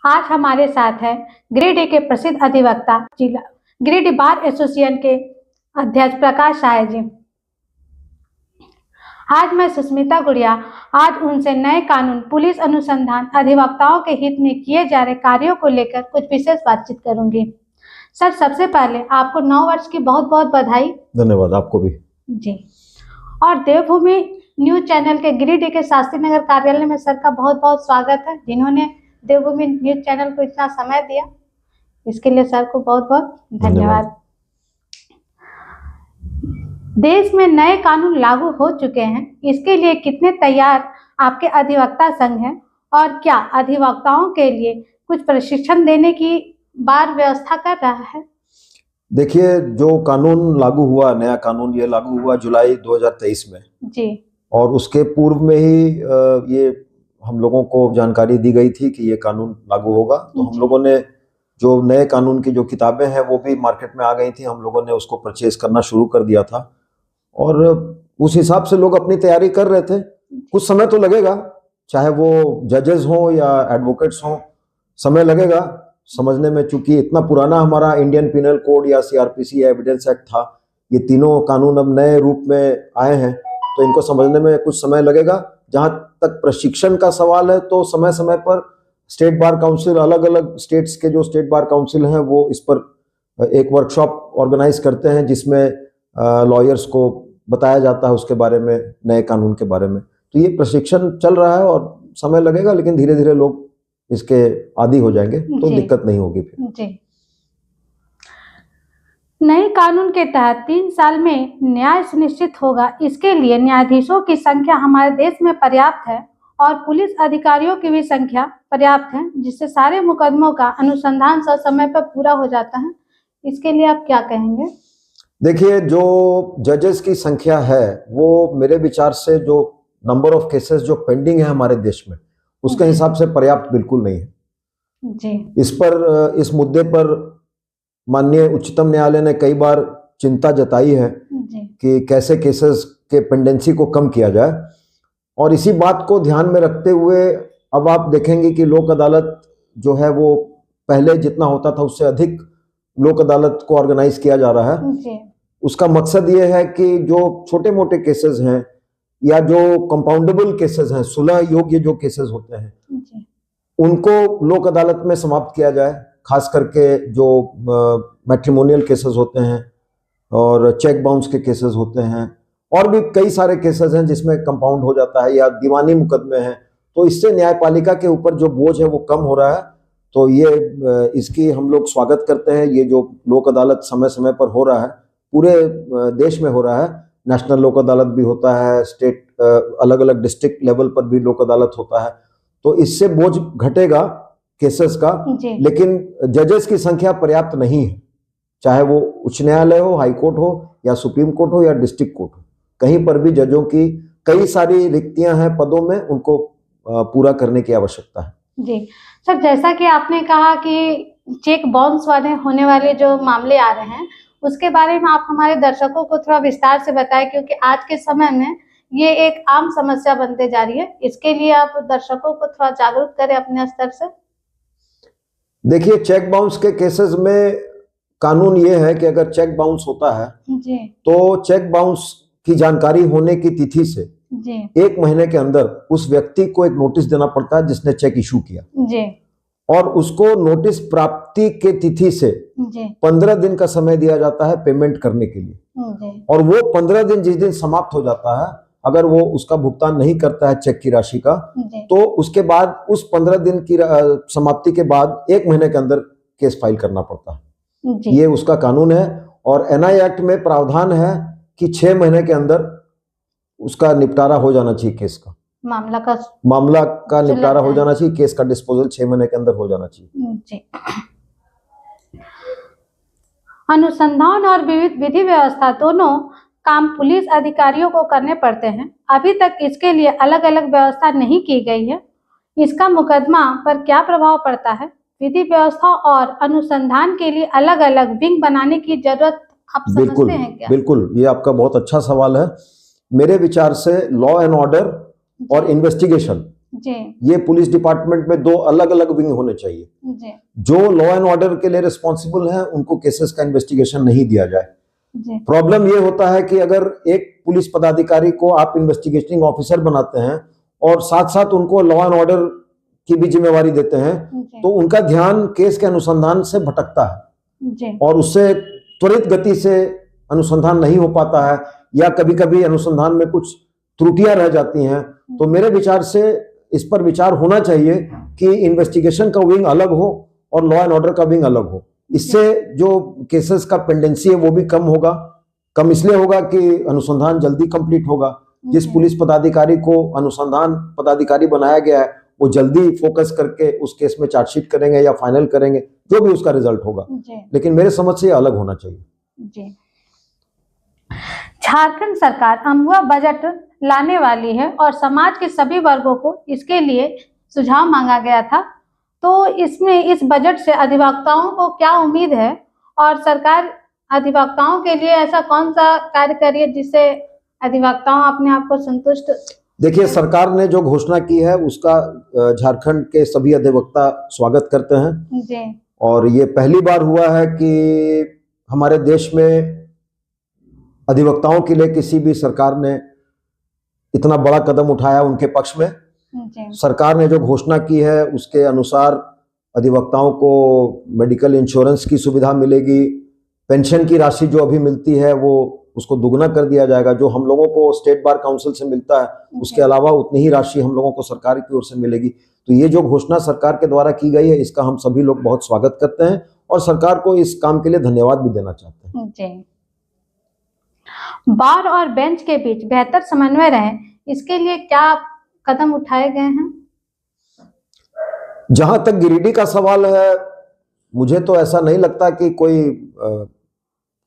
आज हमारे साथ है गिरिडीह के प्रसिद्ध अधिवक्ता जिला गिरिडीह बार एसोसिएशन के अध्यक्ष प्रकाश साय जी। आज मैं सुष्मिता गुड़िया आज उनसे नए कानून, पुलिस अनुसंधान, अधिवक्ताओं के हित में किए जा रहे कार्यों को लेकर कुछ विशेष बातचीत करूंगी। सर, सबसे पहले आपको 9 वर्ष की बहुत बहुत बधाई। धन्यवाद, आपको भी जी। और देवभूमि न्यूज चैनल के गिरिडीह के शास्त्री नगर कार्यालय में सर का बहुत बहुत स्वागत है, जिन्होंने देवभूमि न्यूज चैनल को इतना समय दिया, इसके लिए सर को बहुत बहुत धन्यवाद। देश में नए कानून लागू हो चुके हैं, इसके लिए कितने तैयार आपके अधिवक्ता संघ हैं और क्या अधिवक्ताओं के लिए कुछ प्रशिक्षण देने की बार व्यवस्था कर रहा है? देखिए, जो कानून लागू हुआ, नया कानून ये लागू हुआ जुलाई 2023 में जी, और उसके पूर्व में ही ये हम लोगों को जानकारी दी गई थी कि ये कानून लागू होगा। तो हम लोगों ने जो नए कानून की जो किताबें हैं वो भी मार्केट में आ गई थी, हम लोगों ने उसको परचेज करना शुरू कर दिया था और उस हिसाब से लोग अपनी तैयारी कर रहे थे। कुछ समय तो लगेगा, चाहे वो जजेस हों या एडवोकेट्स हों, समय लगेगा समझने में, चूंकि इतना पुराना हमारा इंडियन पिनल कोड या सीआरपीसी या एविडेंस एक्ट था, ये तीनों कानून अब नए रूप में आए हैं तो इनको समझने में कुछ समय लगेगा। जहां तक प्रशिक्षण का सवाल है तो समय समय पर स्टेट बार काउंसिल, अलग अलग स्टेट्स के जो स्टेट बार काउंसिल हैं वो इस पर एक वर्कशॉप ऑर्गेनाइज करते हैं जिसमें लॉयर्स को बताया जाता है उसके बारे में, नए कानून के बारे में। तो ये प्रशिक्षण चल रहा है और समय लगेगा, लेकिन धीरे धीरे लोग इसके आदी हो जाएंगे तो दिक्कत नहीं होगी फिर। जी। नए कानून के तहत 3 साल में न्याय सुनिश्चित होगा, इसके लिए न्यायाधीशों की संख्या हमारे देश में पर्याप्त है और पुलिस अधिकारियों की भी संख्या पर्याप्त है, जिससे सारे मुकदमों का अनुसंधान समय पर पूरा हो जाता है। इसके लिए आप क्या कहेंगे? देखिए, जो जजेस की संख्या है वो मेरे विचार से जो नंबर ऑफ केसेस जो पेंडिंग है हमारे देश में उसके हिसाब से पर्याप्त बिल्कुल नहीं है जी। इस मुद्दे पर माननीय उच्चतम न्यायालय ने कई बार चिंता जताई है कि कैसे केसेस के पेंडेंसी को कम किया जाए, और इसी बात को ध्यान में रखते हुए अब आप देखेंगे कि लोक अदालत जो है वो पहले जितना होता था उससे अधिक लोक अदालत को ऑर्गेनाइज किया जा रहा है। उसका मकसद ये है कि जो छोटे मोटे केसेस हैं या जो कंपाउंडेबल केसेस हैं, सुलह योग्य जो केसेस होते हैं, उनको लोक अदालत में समाप्त किया जाए। खास करके जो मैट्रिमोनियल केसेस होते हैं और चेक बाउंस के केसेस होते हैं और भी कई सारे केसेस हैं जिसमें कंपाउंड हो जाता है या दीवानी मुकदमे हैं, तो इससे न्यायपालिका के ऊपर जो बोझ है वो कम हो रहा है। तो ये इसकी हम लोग स्वागत करते हैं। ये जो लोक अदालत समय समय पर हो रहा है, पूरे देश में हो रहा है, नेशनल लोक अदालत भी होता है, स्टेट अलग अलग डिस्ट्रिक्ट लेवल पर भी लोक अदालत होता है, तो इससे बोझ घटेगा केसेस का। लेकिन जजेस की संख्या पर्याप्त नहीं है, चाहे वो उच्च न्यायालय हो, हाई कोर्ट हो या सुप्रीम कोर्ट हो या डिस्ट्रिक्ट कोर्ट हो, कहीं पर भी जजों की कई सारी रिक्तियां हैं पदों में, उनको पूरा करने की आवश्यकता है। जी सर, जैसा कि आपने कहा कि चेक बाउंस वाले होने वाले जो मामले आ रहे हैं उसके बारे में आप हमारे दर्शकों को थोड़ा विस्तार से बताएं, क्योंकि आज के समय में ये एक आम समस्या बनते जा रही है। इसके लिए आप दर्शकों को थोड़ा जागरूक करें अपने स्तर से। देखिए, चेक बाउंस के केसेस में कानून ये है कि अगर चेक बाउंस होता है जी, तो चेक बाउंस की जानकारी होने की तिथि से जी, 1 महीने के अंदर उस व्यक्ति को एक नोटिस देना पड़ता है जिसने चेक इशू किया जी, और उसको नोटिस प्राप्ति के तिथि से 15 दिन का समय दिया जाता है पेमेंट करने के लिए। और वो 15 दिन जिस दिन समाप्त हो जाता है, अगर वो उसका भुगतान नहीं करता है चेक की राशि का, तो उसके बाद उस 15 दिन की समाप्ति के बाद 1 महीने के अंदर केस फाइल करना पड़ता है। ये उसका कानून है और एनआई एक्ट में प्रावधान है कि 6 महीने के अंदर उसका निपटारा हो जाना चाहिए, केस का मामला का निपटारा हो जाना चाहिए, केस का डिस्पोजल 6 महीने के अंदर हो जाना चाहिए। जी। अनुसंधान और विधि व्यवस्था दोनों काम पुलिस अधिकारियों को करने पड़ते हैं। अभी तक इसके लिए अलग अलग व्यवस्था नहीं की गई है। इसका मुकदमा पर क्या प्रभाव पड़ता है? विधि व्यवस्था और अनुसंधान के लिए अलग अलग विंग बनाने की जरूरत आप समझते हैं क्या? बिल्कुल, ये आपका बहुत अच्छा सवाल है। मेरे विचार से लॉ एंड ऑर्डर और इन्वेस्टिगेशन जी ये पुलिस डिपार्टमेंट में 2 अलग अलग विंग होने चाहिए। जी जो लॉ एंड ऑर्डर के लिए रिस्पॉन्सिबल हैं उनको केसेस का इन्वेस्टिगेशन नहीं दिया जाए। जी प्रॉब्लम ये होता है कि अगर एक पुलिस पदाधिकारी को आप इन्वेस्टिगेटिंग ऑफिसर बनाते हैं और साथ साथ उनको लॉ एंड ऑर्डर की भी जिम्मेवारी देते हैं जी तो उनका ध्यान केस के अनुसंधान से भटकता है जी और उससे त्वरित गति से अनुसंधान नहीं हो पाता है या कभी कभी अनुसंधान में कुछ त्रुटियां रह जाती हैं। तो मेरे विचार से इस पर विचार होना चाहिए कि इन्वेस्टिगेशन का विंग अलग हो और लॉ एंड ऑर्डर का विंग अलग हो। इससे जो केसेस का पेंडेंसी है वो भी कम होगा। कम इसलिए होगा कि अनुसंधान जल्दी कंप्लीट होगा। जिस पुलिस पदाधिकारी को अनुसंधान पदाधिकारी बनाया गया है वो जल्दी फोकस करके उस केस में चार्जशीट करेंगे या फाइनल करेंगे, जो भी उसका रिजल्ट होगा। लेकिन मेरे समझ से अलग होना चाहिए। जी झारखंड सरकार अमवा बजट लाने वाली है और समाज के सभी वर्गों को इसके लिए सुझाव मांगा गया था। तो इसमें इस बजट से अधिवक्ताओं को क्या उम्मीद है और सरकार अधिवक्ताओं के लिए ऐसा कौन सा कार्य करी है जिससे अधिवक्ताओं अपने आप को संतुष्ट? देखिए, सरकार ने जो घोषणा की है उसका झारखंड के सभी अधिवक्ता स्वागत करते हैं जी और ये पहली बार हुआ है कि हमारे देश में अधिवक्ताओं के लिए किसी भी सरकार ने इतना बड़ा कदम उठाया उनके पक्ष में। जी सरकार ने जो घोषणा की है उसके अनुसार अधिवक्ताओं को मेडिकल इंश्योरेंस की सुविधा मिलेगी, पेंशन की राशि जो अभी मिलती है वो उसको दुगना कर दिया जाएगा। जो हम लोगों को स्टेट बार काउंसिल से मिलता है उसके अलावा उतनी ही राशि हम लोगों को सरकार की ओर से मिलेगी। तो ये जो घोषणा सरकार के द्वारा की गई है इसका हम सभी लोग बहुत स्वागत करते हैं और सरकार को इस काम के लिए धन्यवाद भी देना चाहते हैं। जी बार और बेंच के बीच बेहतर समन्वय रहे, इसके लिए क्या कदम उठाए गए हैं? जहां तक गिरिडीह का सवाल है, मुझे तो ऐसा नहीं लगता कि कोई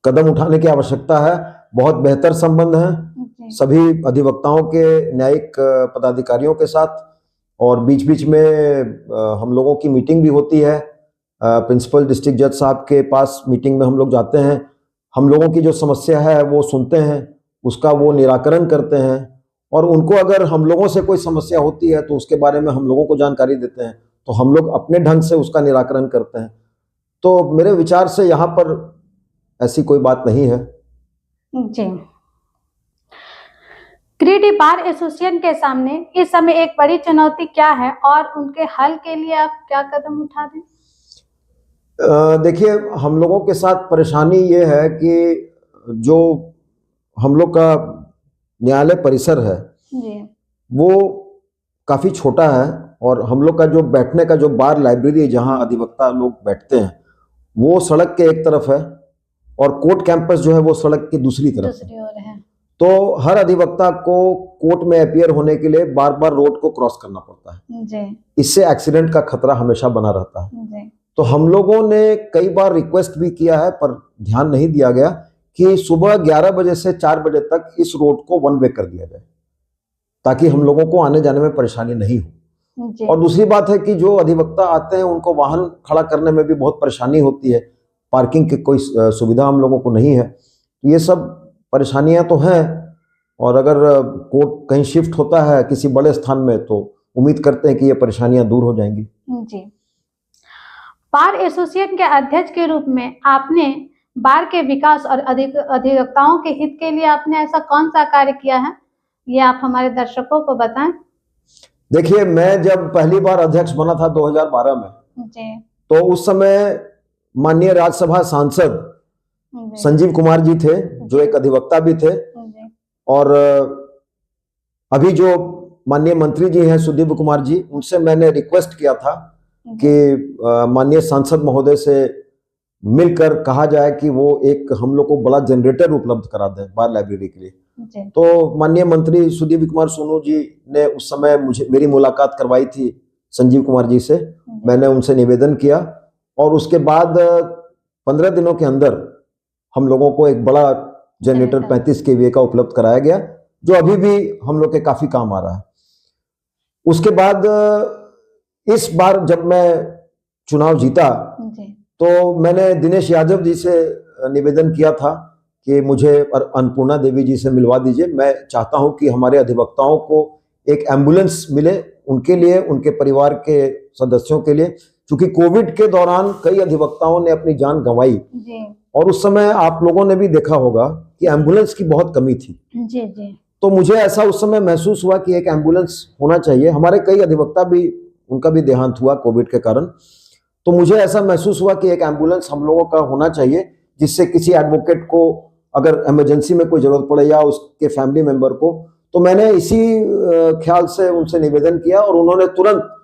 कदम उठाने की आवश्यकता है। बहुत बेहतर संबंध है सभी अधिवक्ताओं के न्यायिक पदाधिकारियों के साथ और बीच बीच में हम लोगों की मीटिंग भी होती है। प्रिंसिपल डिस्ट्रिक्ट जज साहब के पास मीटिंग में हम लोग जाते हैं, हम लोगों की जो समस्या है वो सुनते हैं, उसका वो निराकरण करते हैं और उनको अगर हम लोगों से कोई समस्या होती है तो उसके बारे में हम लोगों को जानकारी देते हैं, तो हम लोग अपने ढंग से उसका निराकरण करते हैं। तो मेरे विचार से यहाँ पर ऐसी कोई बात नहीं है। जी गिरिडीह बार एसोसिएशन के सामने इस समय एक बड़ी चुनौती क्या है और उनके हल के लिए आप क्या कदम उठा रहे हैं? देखिए, हम लोगों के साथ परेशानी ये है कि जो हम लोग का न्यायालय परिसर है जी वो काफ़ी छोटा है और हम लोग का जो बैठने का जो बार लाइब्रेरी है जहाँ अधिवक्ता लोग बैठते हैं वो सड़क के एक तरफ है और कोर्ट कैंपस जो है वो सड़क की दूसरी तरफ है। दूसरी ओर है। तो हर अधिवक्ता को कोर्ट में अपीयर होने के लिए बार बार रोड को क्रॉस करना पड़ता है। जी इससे एक्सीडेंट का खतरा हमेशा बना रहता है। जी तो हम लोगों ने कई बार रिक्वेस्ट भी किया है पर ध्यान नहीं दिया गया कि सुबह 11 बजे से 4 बजे तक इस रोड को वन वे कर दिया जाए ताकि हम लोगों को आने जाने में परेशानी नहीं हो। जी और दूसरी बात है कि जो अधिवक्ता आते हैं उनको वाहन खड़ा करने में भी बहुत परेशानी होती है, पार्किंग की कोई सुविधा हम लोगों को नहीं है। तो ये सब परेशानियां तो हैं और अगर कोर्ट कहीं शिफ्ट होता है किसी बड़े स्थान में तो उम्मीद करते हैं कि ये परेशानियां दूर हो जाएंगी। जी बार एसोसिएशन के अध्यक्ष के रूप में आपने बार के विकास और अधिवक्ताओं के हित के लिए आपने ऐसा कौन सा कार्य किया है, ये आप हमारे दर्शकों को बताएं। देखिए, मैं जब पहली बार अध्यक्ष बना था 2012 में जी तो उस समय माननीय राज्यसभा सांसद संजीव कुमार जी थे जो एक अधिवक्ता भी थे जी और अभी जो माननीय मंत्री जी हैं सुदीप कुमार जी, उनसे मैंने रिक्वेस्ट किया था कि माननीय सांसद महोदय से मिलकर कहा जाए कि वो एक हम लोग को बड़ा जनरेटर उपलब्ध करा दें बार लाइब्रेरी के लिए। तो माननीय मंत्री सुदीप कुमार सोनू जी ने उस समय मेरी मुलाकात करवाई थी संजीव कुमार जी से। मैंने उनसे निवेदन किया और उसके बाद 15 दिनों के अंदर हम लोगों को एक बड़ा जनरेटर 35 kVA का उपलब्ध कराया गया जो अभी भी हम लोग के काफी काम आ रहा है। उसके बाद इस बार जब मैं चुनाव जीता तो मैंने दिनेश यादव जी से निवेदन किया था कि मुझे अन्नपूर्णा देवी जी से मिलवा दीजिए। मैं चाहता हूं कि हमारे अधिवक्ताओं को एक एम्बुलेंस मिले उनके लिए, उनके परिवार के सदस्यों के लिए, क्योंकि कोविड के दौरान कई अधिवक्ताओं ने अपनी जान गंवाई जी और उस समय आप लोगों ने भी देखा होगा कि एम्बुलेंस की बहुत कमी थी। जी जी तो मुझे ऐसा उस समय महसूस हुआ कि एक एम्बुलेंस होना चाहिए। हमारे कई अधिवक्ता भी, उनका भी देहांत हुआ कोविड के कारण, तो मुझे ऐसा महसूस हुआ कि एक एम्बुलेंस हम लोगों का होना चाहिए, जिससे किसी एडवोकेट को अगर इमरजेंसी में कोई जरूरत पड़े या उसके फैमिली मेंबर को, तो मैंने इसी ख्याल से उनसे निवेदन किया और उन्होंने तुरंत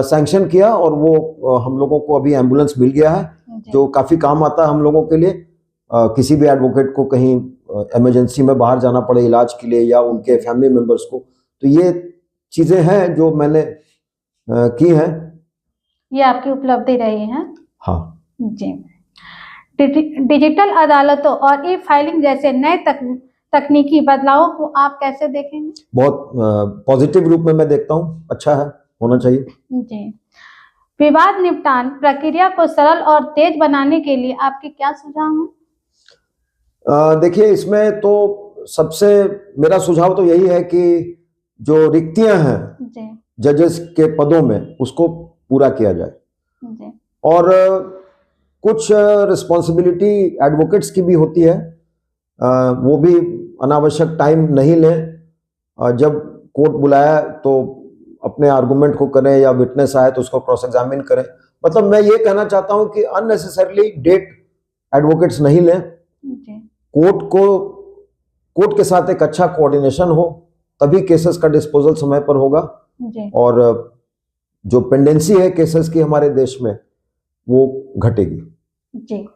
सैंक्शन किया और वो हम लोगों को अभी एम्बुलेंस मिल गया है, जो काफी काम आता है हम लोगों के लिए। किसी भी एडवोकेट को कहीं इमरजेंसी में बाहर जाना पड़े इलाज के लिए या उनके फैमिली मेंबर्स को, तो ये चीजें हैं जो मैंने की हैं। ये आपकी उपलब्धि रही है। हाँ जी। डिजिटल अदालतों और ई फाइलिंग जैसे नए तकनीकी बदलावों को आप कैसे देखेंगे? बहुत पॉजिटिव रूप में मैं देखता हूँ, अच्छा है, होना चाहिए। जी। विवाद निपटान प्रक्रिया को सरल और तेज बनाने के लिए आपके क्या सुझाव हैं? देखिए, इसमें तो सबसे मेरा सुझाव तो यही है कि जो रिक्तियां हैं जजेस के पदों में, उसको पूरा किया जाए जी। और कुछ रिस्पॉन्सिबिलिटी एडवोकेट्स की भी होती है, वो भी अनावश्यक टाइम नहीं लें। जब कोर्ट बुलाया तो अपने आर्गुमेंट को करें या विटनेस आए तो उसको क्रॉस एग्जामिन करें। मतलब मैं ये कहना चाहता हूं कि अननेसेसरली डेट एडवोकेट्स नहीं लें। कोर्ट के साथ एक अच्छा कोऑर्डिनेशन हो, तभी केसेस का डिस्पोजल समय पर होगा और जो पेंडेंसी है केसेस की हमारे देश में वो घटेगी। जी।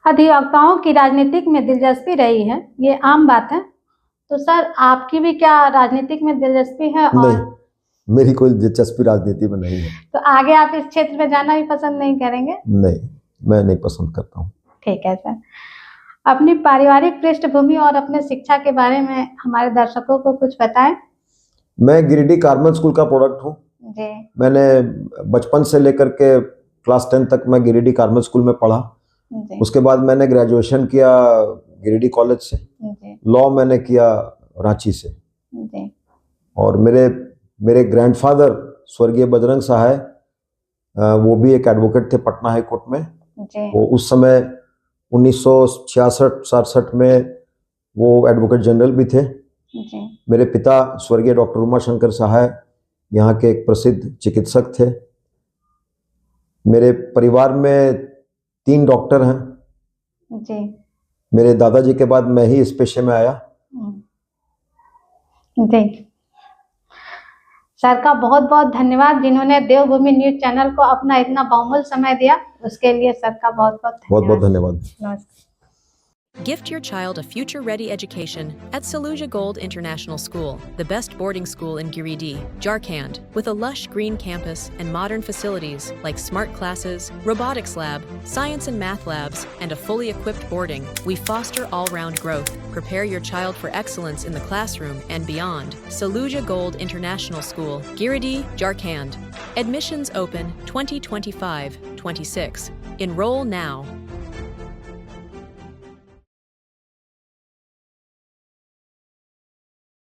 अधिवक्ताओं की राजनीतिक में दिलचस्पी रही है, ये आम बात है, तो सर आपकी भी क्या राजनीतिक में दिलचस्पी है? और नहीं, मेरी कोई दिलचस्पी राजनीति में नहीं है। तो आगे आप इस क्षेत्र में जाना भी पसंद नहीं करेंगे? नहीं, मैं नहीं पसंद करता हूँ। ठीक है सर। अपनी पारिवारिक पृष्ठभूमि और अपने शिक्षा के बारे में हमारे दर्शकों को कुछ बताएं। मैं गिरिडीह कार्मल स्कूल का प्रोडक्ट हूँ। मैंने बचपन से लेकर के क्लास 10 तक मैं गिरिडीह कार्मल स्कूल में पढ़ा। उसके बाद मैंने ग्रेजुएशन किया गिरिडीह कॉलेज से, लॉ मैंने किया रांची से। और मेरे ग्रैंडफादर स्वर्गीय बजरंग सहाय, वो भी एक एडवोकेट थे पटना हाई कोर्ट में। वो उस समय 1966-67 में वो एडवोकेट जनरल भी थे। मेरे पिता स्वर्गीय डॉक्टर उमाशंकर सहाय यहाँ के एक प्रसिद्ध चिकित्सक थे। मेरे परिवार में 3 डॉक्टर हैं। जी। मेरे दादाजी के बाद मैं ही इस पेशे में आया। जी। सर का बहुत बहुत धन्यवाद, जिन्होंने देवभूमि न्यूज चैनल को अपना इतना बहुमूल्य समय दिया, उसके लिए सर का बहुत बहुत धन्यवाद। नमस्कार। Gift your child a future-ready education at Saluja Gold International School, the best boarding school in Giridih, Jharkhand. With a lush green campus and modern facilities like smart classes, robotics lab, science and math labs, and a fully equipped boarding, we foster all-round growth. Prepare your child for excellence in the classroom and beyond. Saluja Gold International School, Giridih, Jharkhand. Admissions open 2025-26. Enroll now.